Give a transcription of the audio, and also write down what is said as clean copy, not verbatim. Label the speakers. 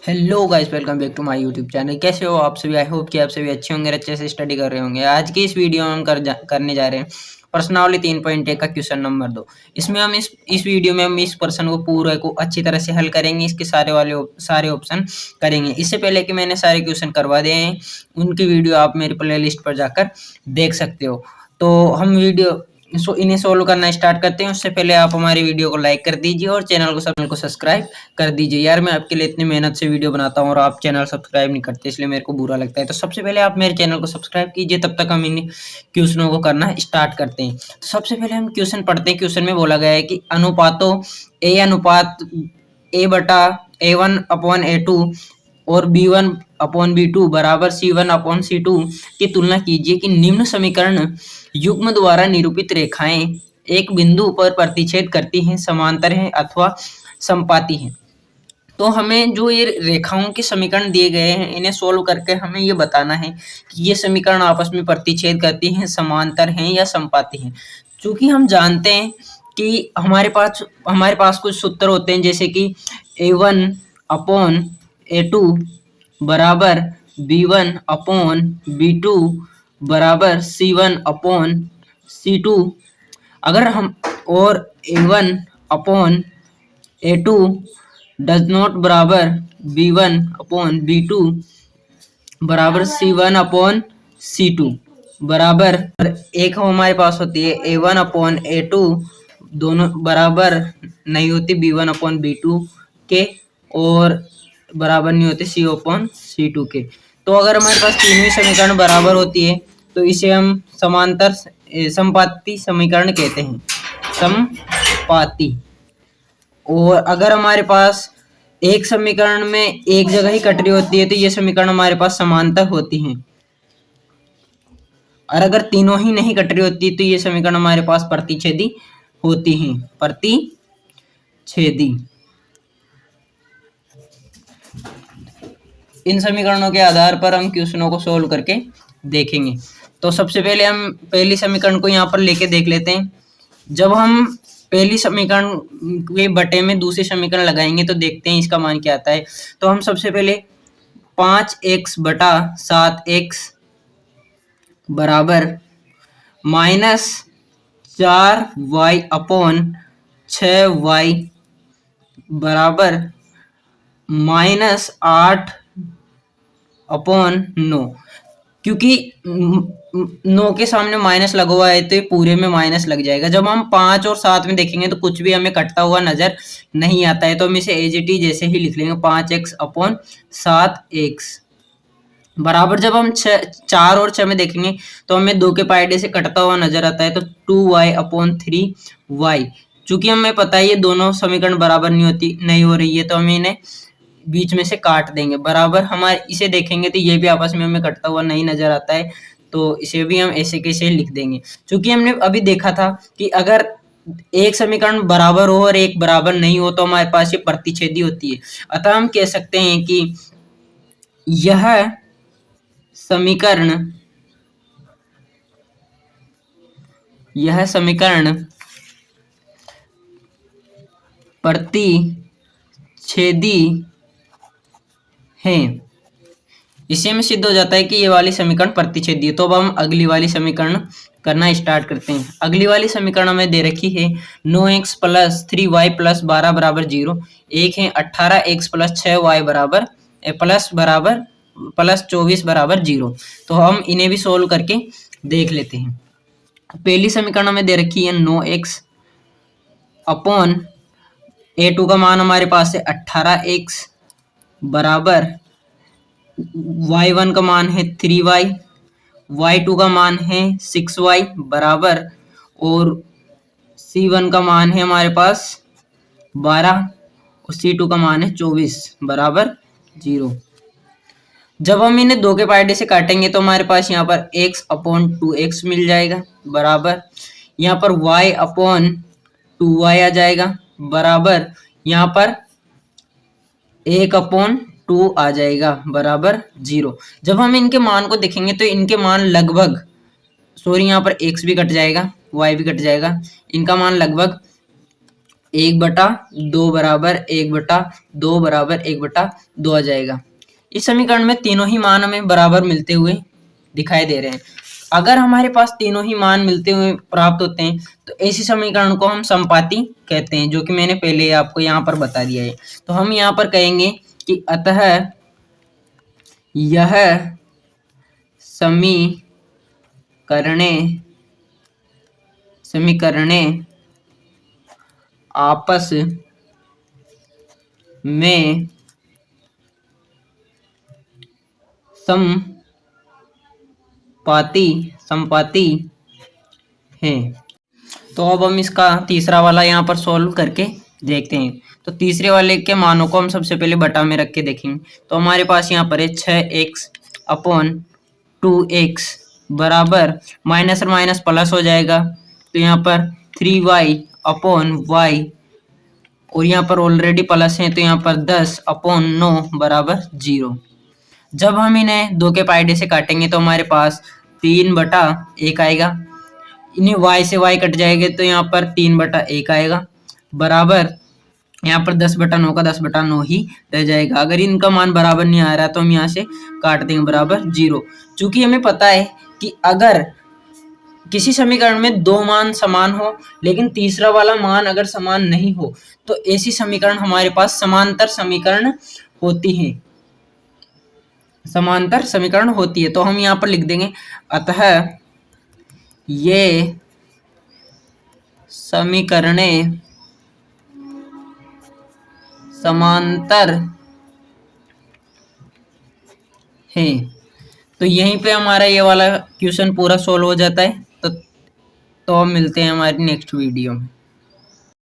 Speaker 1: Hello guys, welcome back to my YouTube channel. कैसे हो आप सभी? आई होप कि आप सभी अच्छे होंगे, अच्छे से स्टडी कर रहे होंगे। आज की इस वीडियो में हम करने जा रहे हैं प्रश्नावली 3.1 का क्वेश्चन नंबर 2। इसमें हम इस वीडियो में हम इस प्रश्न को पूरे को अच्छी तरह से हल करेंगे। इसके सारे ऑप्शन करेंगे। इससे पहले कि मैंने सारे क्वेश्चन करवा दिए हैं, उनकी वीडियो आप मेरी प्ले लिस्ट पर जाकर देख सकते हो। तो हम इन्हें सोल्व करना स्टार्ट करते हैं। उससे पहले आप हमारी वीडियो को लाइक कर दीजिए और चैनल को सब्सक्राइब कर दीजिए। यार, मैं आपके लिए इतनी मेहनत से वीडियो बनाता हूँ और आप चैनल सब्सक्राइब नहीं करते, इसलिए मेरे को बुरा लगता है। तो सबसे पहले आप मेरे चैनल को सब्सक्राइब कीजिए, तब तक हम इन क्वेश्चनों को करना स्टार्ट करते हैं। तो सबसे पहले हम क्वेश्चन पढ़ते हैं। क्वेश्चन में बोला गया है कि अनुपातों ए अनुपात A/A1/A2 और B1/B2 बराबर C1/C2 की तुलना कीजिए कि निम्न समीकरण युग्म द्वारा निरूपित रेखाएं एक बिंदु पर प्रतिच्छेद करती हैं, समांतर हैं अथवा समपाती हैं। तो हमें जो ये रेखाओं के समीकरण दिए गए हैं, इन्हें सोल्व करके हमें ये बताना है कि ये समीकरण आपस में प्रतिच्छेद करती हैं, समांतर हैं या समपाती हैं। चूंकि हम जानते हैं कि हमारे पास कुछ सूत्र होते हैं, जैसे कि A1/A2 बराबर B1/B2 बराबर C1/C2। अगर हम और A1/A2 डज नॉट बराबर B1/B2 बराबर C1/C2 बराबर एक हमारे पास होती है A1/A2 दोनों बराबर नहीं होती B1/B2 के और बराबर नहीं होते C/C2 के। तो अगर हमारे पास तीनों समीकरण बराबर होती है तो इसे हम समपाती समीकरण कहते हैं, समपाती। और अगर हमारे पास एक समीकरण में एक जगह ही कट रही होती है तो ये समीकरण हमारे पास समांतर होती हैं। और अगर तीनों ही नहीं कट रही होती तो ये समीकरण हमारे पास प्रतिच्छेदी होती हैं, प्रतिच्छेदी। इन समीकरणों के आधार पर हम क्वेश्चनों को सोल्व करके देखेंगे। तो सबसे पहले हम पहली समीकरण को यहाँ पर लेके देख लेते हैं। जब हम पहली समीकरण के बटे में दूसरी समीकरण लगाएंगे तो देखते हैं इसका मान क्या आता है। तो हम सबसे पहले 5x/7x बराबर -4y/6y बराबर -8/9। क्योंकि 9 के सामने माइनस लगा हुआ है तो ये पूरे में माइनस लग जाएगा। जब हम 5 और 7 में देखेंगे तो कुछ भी हमें कटता हुआ नजर नहीं आता है, तो हम इसे एज इट इज जैसे ही लिख लेंगे 5x/7x बराबर। जब हम 4 और 6 में देखेंगे तो हमें 2 के पाइडे से कटता हुआ नजर आता है, तो 2y/3y। चूंकि हमें पता है ये दोनों समीकरण बराबर नहीं हो रही है, तो हम इन्हें बीच में से काट देंगे। बराबर हमारे इसे देखेंगे तो ये भी आपस में हमें कटता हुआ नहीं नजर आता है, तो इसे भी हम ऐसे कैसे लिख देंगे। क्योंकि हमने अभी देखा था कि अगर एक समीकरण बराबर हो और एक बराबर नहीं हो तो हमारे पास ये प्रतिच्छेदी होती है। अतः हम कह सकते हैं कि यह समीकरण प्रतिच्छेदी है। इससे में सिद्ध हो जाता है कि ये वाली समीकरण प्रतिच्छेदी है। तो अब हम अगली वाली समीकरण करना स्टार्ट करते हैं। अगली वाली समीकरण हमें दे रखी है 9x + 3y + 12 बराबर 0। एक है 18x + 6y बराबर +24 बराबर 0। तो हम इन्हें भी सोल्व करके देख लेते हैं। पहली समीकरण हमें दे रखी है 9x/A2 का मान हमारे पास है 18x बराबर y1 का मान है 3y, y2 का मान है 6y बराबर, और c1 का मान है हमारे पास 12 और c2 का मान है 24 बराबर 0। जब हम इन्हें 2 के पाइडे से काटेंगे तो हमारे पास यहाँ पर x/2x मिल जाएगा बराबर, यहाँ पर y/2y आ जाएगा बराबर, यहाँ पर 1/2 आ जाएगा बराबर 0। जब हम इनके मान को देखेंगे तो इनके मान लगभग, यहाँ पर x भी कट जाएगा, y भी कट जाएगा, इनका मान लगभग 1/2 बराबर 1/2 बराबर 1/2 आ जाएगा। इस समीकरण में तीनों ही मान हमें बराबर मिलते हुए दिखाई दे रहे हैं। अगर हमारे पास तीनों ही मान मिलते हुए प्राप्त होते हैं तो ऐसे समीकरण को हम समपाती कहते हैं, जो कि मैंने पहले आपको यहाँ पर बता दिया है। तो हम यहाँ पर कहेंगे कि अतः यह समीकरणे आपस में समपाती है। तो अब हम इसका तीसरा वाला यहाँ पर सॉल्व करके देखते हैं। तो तीसरे वाले के मानों को हम सबसे पहले बटा में रख के देखेंगे। तो हमारे पास यहाँ पर है 6x अपॉन 2x बराबर माइनस और माइनस प्लस हो जाएगा। तो यहाँ पर 3y अपॉन y और यहाँ पर ऑलरेडी प्लस है तो यहाँ पर 10 अपॉन 9 बराबर 0। जब हम इन्हें 2 के पाइडे से काटेंगे तो हमारे पास 3/1 आएगा। इन्हें y से y कट जाएंगे तो यहाँ पर 3/1 आएगा बराबर यहाँ पर 10/9 का 10/9 ही रह जाएगा। अगर इनका मान बराबर नहीं आ रहा तो हम यहाँ से काट देंगे बराबर 0। चूंकि हमें पता है कि अगर किसी समीकरण में दो मान समान हो लेकिन तीसरा वाला मान अगर समान नहीं हो तो ऐसी समीकरण हमारे पास समांतर समीकरण होती है। समांतर समीकरण होती है तो हम यहाँ पर लिख देंगे अतः ये समीकरणे समांतर है। तो यहीं पे हमारा ये वाला क्वेश्चन पूरा सॉल्व हो जाता है। तो हम मिलते हैं हमारी नेक्स्ट वीडियो में।